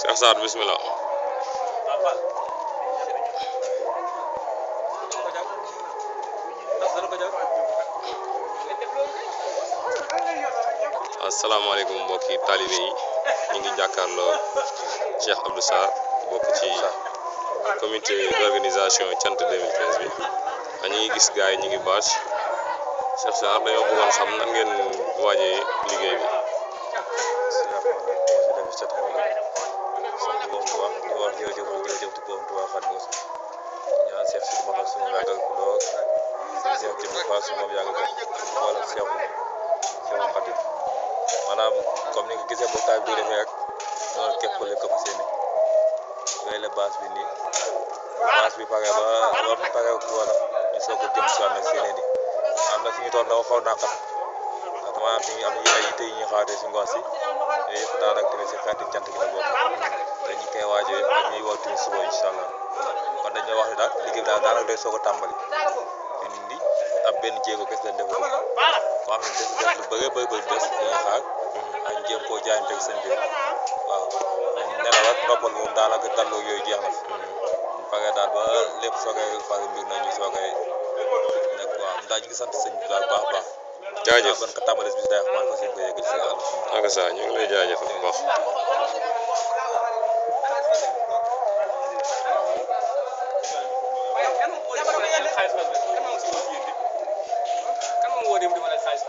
Cheikh Sarr bismillah. asalaamaaleykum mbokki talibé yi ñu ngi jàkkaarloo Cheikh Abdou Sarr bokk ci comité d'organisation Thiant 2015 bi ñu ngi gis gars yi ñu ngi bâche Cheikh Sarr dañoo bëggoon xam nan ngeen waajee liggéey bi. maanaam comme ni nga gisee mboktaay bi defee rek noonu képp ko ko fas yéene yooyu la base bi nii base bi pare ba war na pare wala ñu soog a jëm si wàllu séenéer yi am na fi ñu toll dafa xaw a naqar ak maanaam fi ñu am ay yitte yu ñuy xaatee si ngoon si yooyu yëpp daanaka tamit si xeeti cant gi la bokk dañu koy waajee ak ñuy woo tamit suba incha allah kon dañoo wax ne daal liggéey bi daal daanaka day soog a tàmbali indi ab benn jéego kese lañ defagul boo xam ne des lu bëree bëri des ñuy xaar ak ñu jéem koo jaayante ak seen biir waaw nelaw ak noppal moom daanaka dalloo yooyu jeex na fi bu paree daal ba lépp soogay pare mbir na ñu soogay nag waaw mu daal ñu ngi sant sëñ bi daal baax a baax. jaajëf ban ko tàmbalee bis day wax maa ngi ko seen ko yëgal si àll. ak sa ñu ngi lay jaajëfal bu baax. kan moo woo dem di ma laaj xaalis